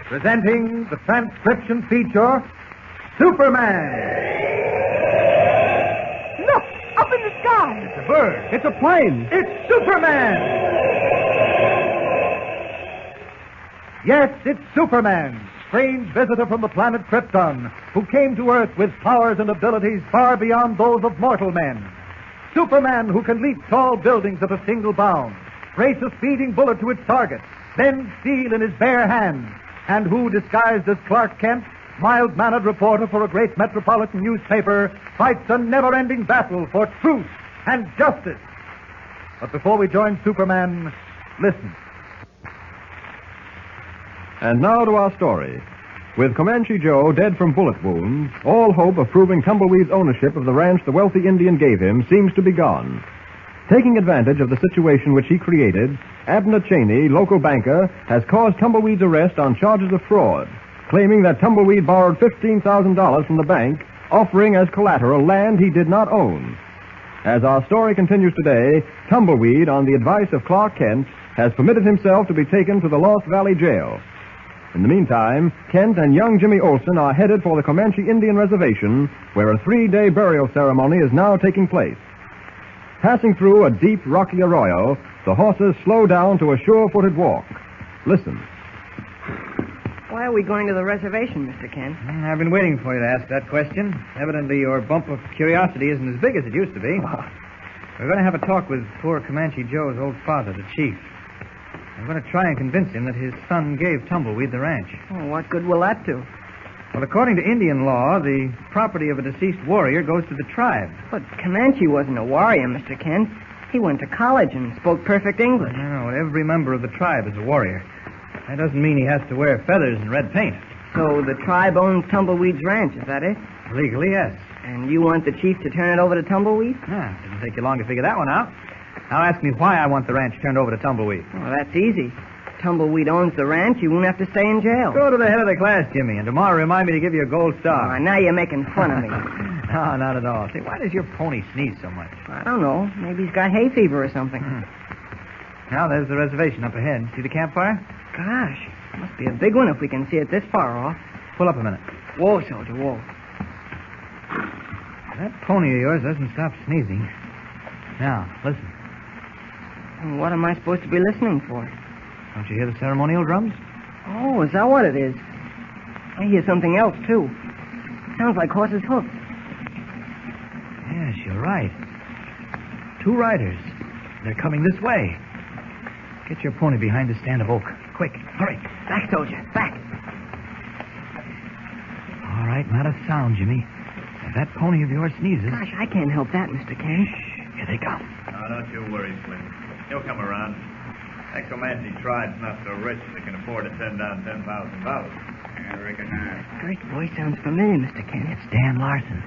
presenting the transcription feature, Superman. Look, up in the sky. It's a bird. It's a plane. It's Superman. Yes, it's Superman, strange visitor from the planet Krypton, who came to Earth with powers and abilities far beyond those of mortal men. Superman who can leap tall buildings at a single bound, race a speeding bullet to its target, bend steel in his bare hands, and who, disguised as Clark Kent, mild-mannered reporter for a great metropolitan newspaper, fights a never-ending battle for truth and justice. But before we join Superman, listen. And now to our story. With Comanche Joe dead from bullet wounds, all hope of proving Tumbleweed's ownership of the ranch the wealthy Indian gave him seems to be gone. Taking advantage of the situation which he created, Abner Cheney, local banker, has caused Tumbleweed's arrest on charges of fraud, claiming that Tumbleweed borrowed $15,000 from the bank, offering as collateral land he did not own. As our story continues today, Tumbleweed, on the advice of Clark Kent, has permitted himself to be taken to the Lost Valley Jail. In the meantime, Kent and young Jimmy Olsen are headed for the Comanche Indian Reservation, where a 3-day burial ceremony is now taking place. Passing through a deep, rocky arroyo, the horses slow down to a sure-footed walk. Listen. Why are we going to the reservation, Mr. Kent? I've been waiting for you to ask that question. Evidently, your bump of curiosity isn't as big as it used to be. We're going to have a talk with poor Comanche Joe's old father, the chief. I'm going to try and convince him that his son gave Tumbleweed the ranch. Oh, what good will that do? Well, according to Indian law, the property of a deceased warrior goes to the tribe. But Comanche wasn't a warrior, Mr. Kent. He went to college and spoke perfect English. No, every member of the tribe is a warrior. That doesn't mean he has to wear feathers and red paint. So the tribe owns Tumbleweed's ranch, is that it? Legally, yes. And you want the chief to turn it over to Tumbleweed? Yeah, didn't take you long to figure that one out. Now ask me why I want the ranch turned over to Tumbleweed. Well, that's easy. Tumbleweed owns the ranch. You won't have to stay in jail. Go to the head of the class, Jimmy, and tomorrow remind me to give you a gold star. Oh, now you're making fun of me. No, not at all. Say, why does your pony sneeze so much? I don't know. Maybe he's got hay fever or something. Now, there's the reservation up ahead. See the campfire? Gosh, must be a big one if we can see it this far off. Pull up a minute. Whoa, soldier, whoa. That pony of yours doesn't stop sneezing. Now, listen. What am I supposed to be listening for? Don't you hear the ceremonial drums? Oh, is that what it is? I hear something else, too. Sounds like horses' hoofs. Yes, you're right. 2 riders. They're coming this way. Get your pony behind the stand of oak. Quick, hurry. Back, soldier, back. All right, not a sound, Jimmy. If that pony of yours sneezes... Gosh, I can't help that, Mr. Kent. Shh, here they come. Oh, don't you worry, Slim. He'll come around. That Comanche tribe's not so rich they can afford to send down $10,000. I reckon not. Great voice sounds familiar, Mr. Kent. It's Dan Larson.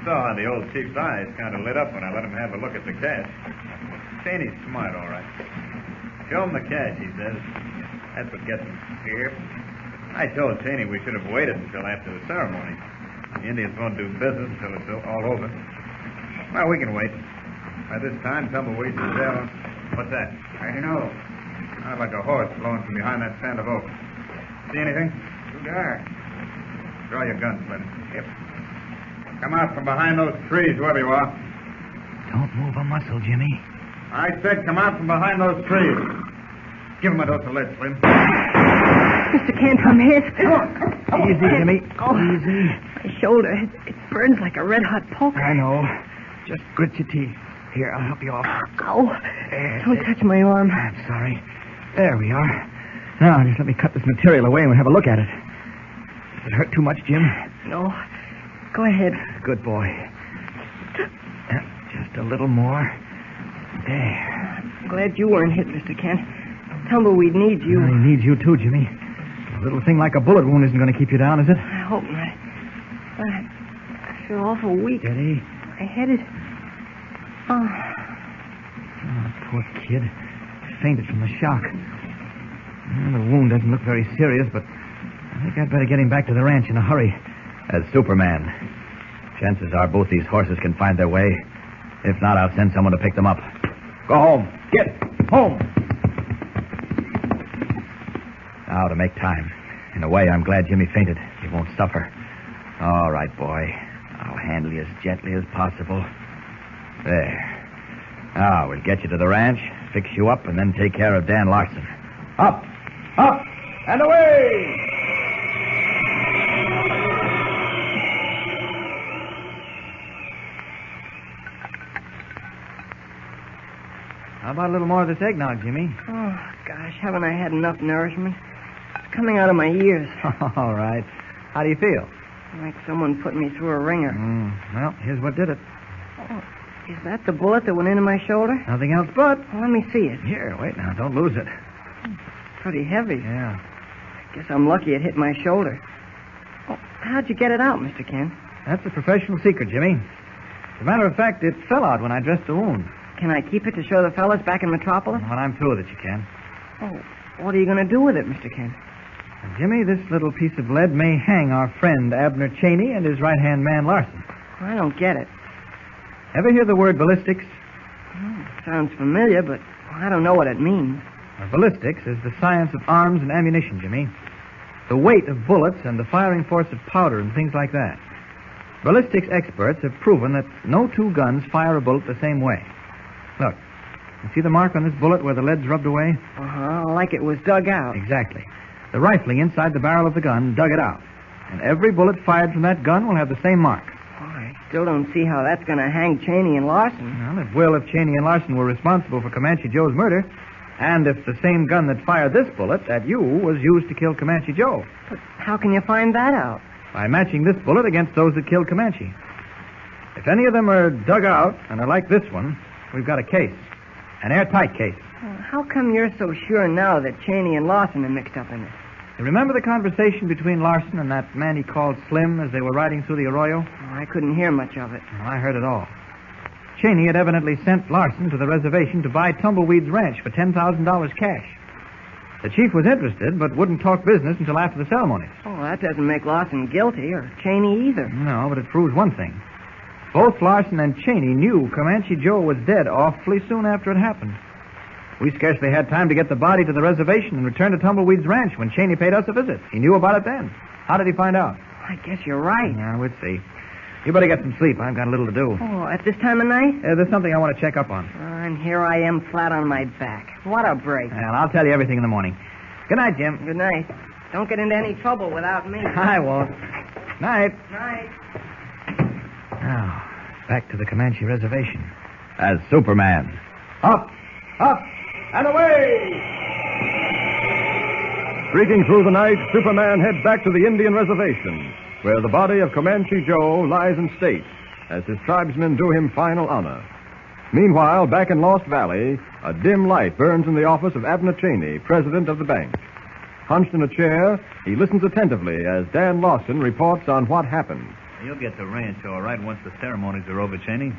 Saw how the old chief's eyes kind of lit up when I let him have a look at the cash. Cheney's smart, all right. Show him the cash, he says. That's what gets him here. I told Cheney we should have waited until after the ceremony. The Indians won't do business until it's all over. Well, we can wait. By this time, Tumbleweed's in jail. What's that? I don't know. Sounds like a horse blowing from behind that stand of oak. See anything? Too dark. Draw your gun, Slim. Yep. Come out from behind those trees, whoever you are. Don't move a muscle, Jimmy. I said come out from behind those trees. Give him a dose of lead, Slim. Mr. Kent, I'm hit. Easy, Jimmy. Easy. My shoulder, it burns like a red-hot poker. I know. Just grit your teeth. Here, I'll help you off. Ow. Don't touch my arm. I'm sorry. There we are. Now, just let me cut this material away and we'll have a look at it. Does it hurt too much, Jim? No. Go ahead. Good boy. Just a little more. There. I'm glad you weren't hit, Mr. Kent. Tumbleweed needs you. He needs you too, Jimmy. A little thing like a bullet wound isn't going to keep you down, is it? I hope not. I feel awful weak. Steady. My head is... Oh, poor kid. Fainted from the shock. Well, the wound doesn't look very serious, but I think I'd better get him back to the ranch in a hurry. As Superman, chances are both these horses can find their way. If not, I'll send someone to pick them up. Go home. Get home. Now to make time. In a way, I'm glad Jimmy fainted. He won't suffer. All right, boy. I'll handle you as gently as possible. There. Now, we'll get you to the ranch, fix you up, and then take care of Dan Larson. Up! Up! And away! How about a little more of this eggnog, Jimmy? Oh, gosh, haven't I had enough nourishment? It's coming out of my ears. All right. How do you feel? Like someone put me through a ringer. Well, here's what did it. Oh, is that the bullet that went into my shoulder? Nothing else but. Well, let me see it. Here, wait now. Don't lose it. Pretty heavy. Yeah. I guess I'm lucky it hit my shoulder. Oh, how'd you get it out, Mr. Kent? That's a professional secret, Jimmy. As a matter of fact, it fell out when I dressed the wound. Can I keep it to show the fellas back in Metropolis? When I'm through with it, you can. Oh, what are you going to do with it, Mr. Kent? Jimmy, this little piece of lead may hang our friend Abner Cheney and his right-hand man Larson. I don't get it. Ever hear the word ballistics? Sounds familiar, but I don't know what it means. Ballistics is the science of arms and ammunition, Jimmy. The weight of bullets and the firing force of powder and things like that. Ballistics experts have proven that no two guns fire a bullet the same way. Look, you see the mark on this bullet where the lead's rubbed away? Like it was dug out. Exactly. The rifling inside the barrel of the gun dug it out. And every bullet fired from that gun will have the same mark. I still don't see how that's going to hang Cheney and Larson. Well, it will if Cheney and Larson were responsible for Comanche Joe's murder. And if the same gun that fired this bullet at you was used to kill Comanche Joe. But how can you find that out? By matching this bullet against those that killed Comanche. If any of them are dug out and are like this one, we've got a case. An airtight case. How come you're so sure now that Cheney and Larson are mixed up in it? You remember the conversation between Larson and that man he called Slim as they were riding through the arroyo? I couldn't hear much of it. Well, I heard it all. Cheney had evidently sent Larson to the reservation to buy Tumbleweed's ranch for $10,000 cash. The chief was interested, but wouldn't talk business until after the ceremonies. Oh, that doesn't make Larson guilty, or Cheney either. No, but it proves one thing. Both Larson and Cheney knew Comanche Joe was dead awfully soon after it happened. We scarcely had time to get the body to the reservation and return to Tumbleweed's ranch when Cheney paid us a visit. He knew about it then. How did he find out? I guess you're right. Yeah, we'll see. You better get some sleep. I've got a little to do. Oh, at this time of night? There's something I want to check up on. And here I am flat on my back. What a break. Well, I'll tell you everything in the morning. Good night, Jim. Good night. Don't get into any trouble without me. I won't. Night. Night. Now, back to the Comanche reservation. As Superman. Up, up, and away! Streaking through the night, Superman heads back to the Indian reservation, where the body of Comanche Joe lies in state, as his tribesmen do him final honor. Meanwhile, back in Lost Valley, a dim light burns in the office of Abner Cheney, president of the bank. Hunched in a chair, he listens attentively as Dan Lawson reports on what happened. You'll get the ranch all right once the ceremonies are over, Cheney.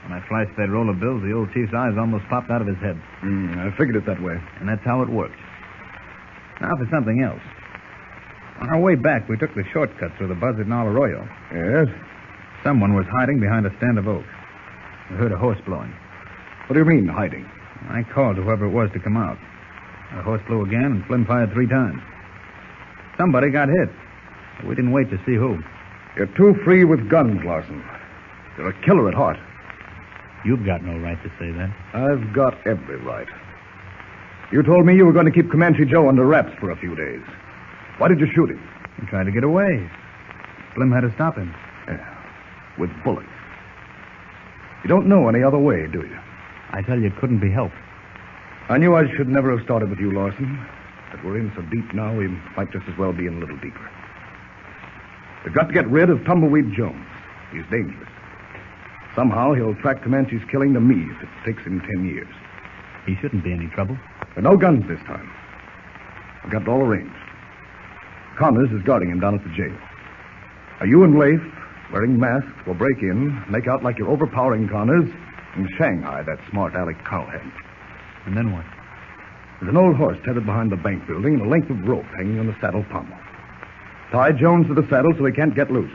When I flashed that roll of bills, the old chief's eyes almost popped out of his head. I figured it that way. And that's how it worked. Now for something else. On our way back, we took the shortcut through the Buzzard Knoll Arroyo. Yes? Someone was hiding behind a stand of oak. We heard a horse blowing. What do you mean, hiding? I called whoever it was to come out. The horse blew again, and Slim fired 3 times. Somebody got hit. But we didn't wait to see who. You're too free with guns, Larson. You're a killer at heart. You've got no right to say that. I've got every right. You told me you were going to keep Comanche Joe under wraps for a few days. Why did you shoot him? He tried to get away. Slim had to stop him. Yeah, with bullets. You don't know any other way, do you? I tell you, it couldn't be helped. I knew I should never have started with you, Larson. But we're in so deep now, we might just as well be in a little deeper. We've got to get rid of Tumbleweed Jones. He's dangerous. Somehow he'll track Comanche's killing to me if it takes him 10 years. He shouldn't be any trouble. There are no guns this time. I've got it all arranged. Connors is guarding him down at the jail. Now, you and Leif, wearing masks, will break in, make out like you're overpowering Connors, and Shanghai that smart aleck cowhead. And then what? There's an old horse tethered behind the bank building and a length of rope hanging on the saddle pommel. Tie Jones to the saddle so he can't get loose.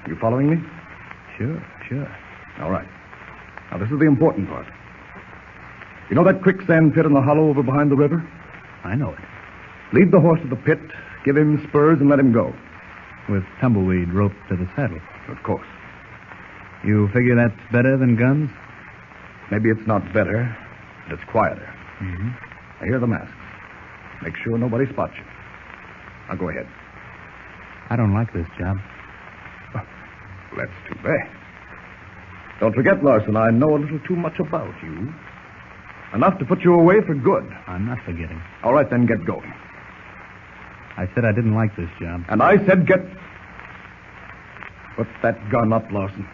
You following me? Sure. All right. Now, this is the important part. You know that quicksand pit in the hollow over behind the river? I know it. Lead the horse to the pit, give him spurs, and let him go. With Tumbleweed roped to the saddle. Of course. You figure that's better than guns? Maybe it's not better, but it's quieter. Mm-hmm. Now, here are the masks. Make sure nobody spots you. Now, go ahead. I don't like this job. That's too bad. Don't forget, Larson, I know a little too much about you. Enough to put you away for good. I'm not forgetting. All right, then, get going. I said I didn't like this job. And I said get... Put that gun up, Larson.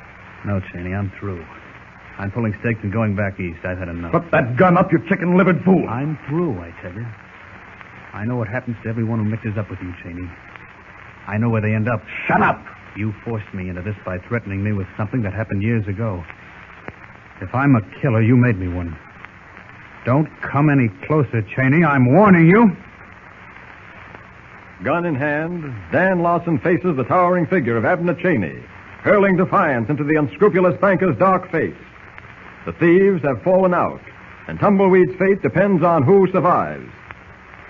No, Cheney, I'm through. I'm pulling stakes and going back east. I've had enough. Put that gun up, you chicken-livered fool. I'm through, I tell you. I know what happens to everyone who mixes up with you, Cheney. I know where they end up. Shut up! You forced me into this by threatening me with something that happened years ago. If I'm a killer, you made me one. Don't come any closer, Cheney. I'm warning you. Gun in hand, Dan Lawson faces the towering figure of Abner Cheney, hurling defiance into the unscrupulous banker's dark face. The thieves have fallen out, and Tumbleweed's fate depends on who survives.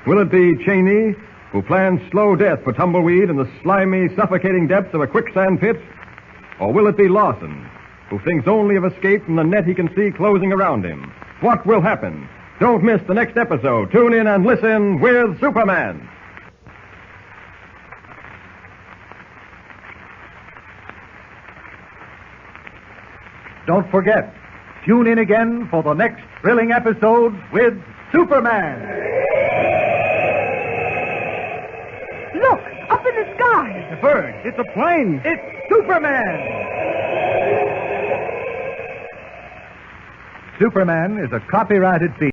Will it be Cheney, who plans slow death for Tumbleweed in the slimy, suffocating depths of a quicksand pit? Or will it be Lawson, who thinks only of escape from the net he can see closing around him? What will happen? Don't miss the next episode. Tune in and listen with Superman. Don't forget, tune in again for the next thrilling episode with Superman. Look, up in the sky. It's a bird. It's a plane. It's Superman. Superman is a copyrighted feature.